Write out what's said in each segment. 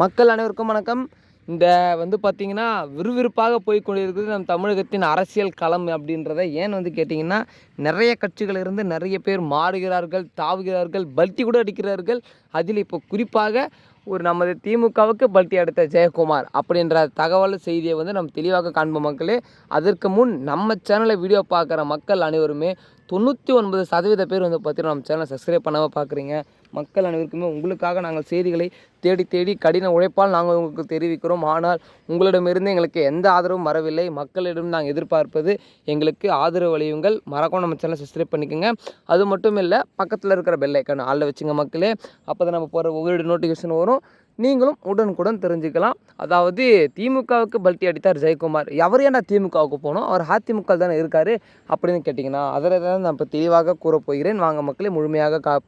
மக்கள் அனைவருக்கும் வணக்கம். இந்த பார்த்தீங்கன்னா விறுவிறுப்பாக போய் கொண்டிருக்கிறது நம் தமிழகத்தின் அரசியல் களம் அப்படின்றத ஏன் கேட்டிங்கன்னா, நிறைய கட்சிகள் இருந்து நிறைய பேர் மாறுகிறார்கள், தாவுகிறார்கள், பல்ட்டி கூட அடிக்கிறார்கள். அதில் இப்போ குறிப்பாக நமது திமுகவுக்கு பல்ட்டி அடித்த ஜெயக்குமார் அப்படின்ற தகவல் செய்தியை நம்ம தெளிவாக காண்போம் மக்களே. அதற்கு முன் நம்ம சேனலை வீடியோ பார்க்குற மக்கள் அனைவருமே 99% பேர் பார்த்தீங்கன்னா நம்ம சேனலை சப்ஸ்கிரைப் பண்ணாமல் பார்க்குறீங்க. மக்கள் அனைவருக்குமே உங்களுக்காக நாங்கள் செய்திகளை தேடி தேடி கடின உழைப்பால் நாங்கள் உங்களுக்கு தெரிவிக்கிறோம். ஆனால் உங்களிடமிருந்து எங்களுக்கு எந்த ஆதரவும் வரவில்லை. மக்களிடம் நாங்கள் எதிர்பார்ப்பது எங்களுக்கு ஆதரவு அளியுங்கள். மறக்காம நம்ம சேனலை சப்ஸ்கிரைப் பண்ணிக்கோங்க. அது மட்டும் இல்லை, பக்கத்தில் இருக்கிற பெல் ஐக்கான் ஆளில் வச்சுங்க மக்களே. அப்போ தான் நம்ம போகிற ஒவ்வொரு நோட்டிஃபிகேஷன் வரும், நீங்களும் உடனுக்குடன் தெரிஞ்சுக்கலாம். அதாவது திமுகவுக்கு பல்ட்டி அடித்தார் ஜெயக்குமார். எவர் ஏன்னா திமுகவுக்கு போனோம், அவர் அதிமுக தானே இருக்கார் அப்படின்னு கேட்டிங்கன்னா, அதில் தான் நான் இப்போ தெளிவாக கூறப்போகிறேன். வாங்க மக்களே, முழுமையாக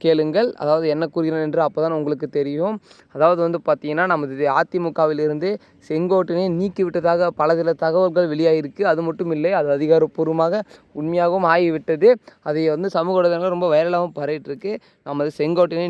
கேளுங்கள். அதாவது என்ன கூறுகிறேன் என்று அப்போ தான் உங்களுக்கு தெரியும். அதாவது பார்த்தீங்கன்னா, நமது அதிமுகவிலிருந்து செங்கோட்டையனை நீக்கிவிட்டதாக பல சில தகவல்கள் வெளியாகிருக்கு. அது மட்டும் இல்லை, அது அதிகாரப்பூர்வமாக உண்மையாகவும் ஆகிவிட்டது. அதை சமூக ஊடகங்கள் ரொம்ப வைரலாகவும் பரவிட்டுருக்கு. நமது செங்கோட்டையனை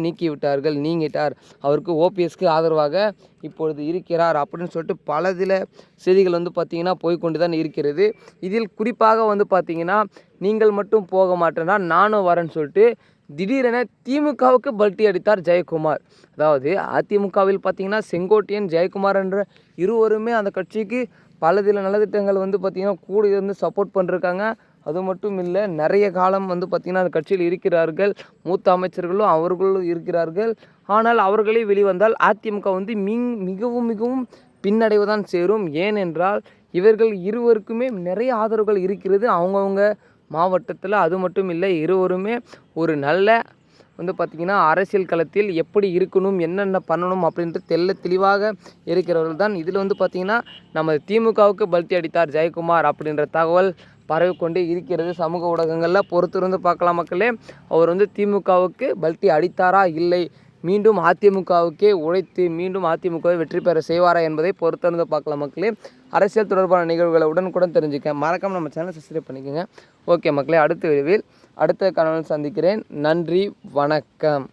நீங்கிட்டார், அவருக்கு ஓபிஎஸ்க்கு ஆதரவாக இப்பொழுது இருக்கிறார் அப்படின்னு சொல்லிட்டு பல சில செய்திகள் பார்த்தீங்கன்னா போய்கொண்டு தான் இருக்கிறது. இதில் குறிப்பாக பார்த்தீங்கன்னா, நீங்கள் மட்டும் போக மாட்டேன்னா நானும் வரேன்னு சொல்லிட்டு திடீரென திமுகவுக்கு பல்ட்டி அடித்தார் ஜெயக்குமார். அதாவது அதிமுகவில் பார்த்தீங்கன்னா செங்கோட்டையன், ஜெயக்குமார் என்ற இருவருமே அந்த கட்சிக்கு பல சில நலத்திட்டங்கள் பார்த்தீங்கன்னா கூட இருந்து சப்போர்ட் பண்ணிருக்காங்க. அது மட்டும் இல்லை, நிறைய காலம் பார்த்திங்கன்னா அந்த கட்சியில் இருக்கிறார்கள். மூத்த அமைச்சர்களும் அவர்களும் இருக்கிறார்கள். ஆனால் அவர்களே வெளிவந்தால் அதிமுக மிகவும் மிகவும் பின்னடைவுதான் சேரும். ஏனென்றால் இவர்கள் இருவருக்குமே நிறைய ஆதரவுகள் இருக்கிறது அவங்கவுங்க மாவட்டத்தில். அது மட்டும் இல்லை, இருவருமே ஒரு நல்ல பார்த்திங்கன்னா அரசியல் களத்தில் எப்படி இருக்கணும், என்னென்ன பண்ணணும் அப்படின்ட்டு தெளிவாக இருக்கிறவர்கள் தான். இதில் பார்த்திங்கன்னா நம்ம திமுகவுக்கு பல்ட்டி அடித்தார் ஜெயக்குமார் அப்படின்ற தகவல் பரவிக்கொண்டே இருக்கிறது சமூக ஊடகங்களில். பொறுத்திருந்து பார்க்கலாம் மக்களே. அவர் திமுகவுக்கு பல்ட்டி அடித்தாரா, இல்லை மீண்டும் அதிமுகவுக்கே உழைத்து மீண்டும் அதிமுகவை வெற்றி பெற செய்வாரா என்பதை பொறுத்திருந்து பார்க்கலாம் மக்களே. அரசியல் தொடர்பான நிகழ்வுகளை உடனுக்குடன் தெரிஞ்சுக்க மறக்காமல் நம்ம சேனலை சப்ஸ்கிரைப் பண்ணிக்கோங்க. ஓகே மக்களே, அடுத்த விரைவில் அடுத்த கனவில் சந்திக்கிறேன். நன்றி, வணக்கம்.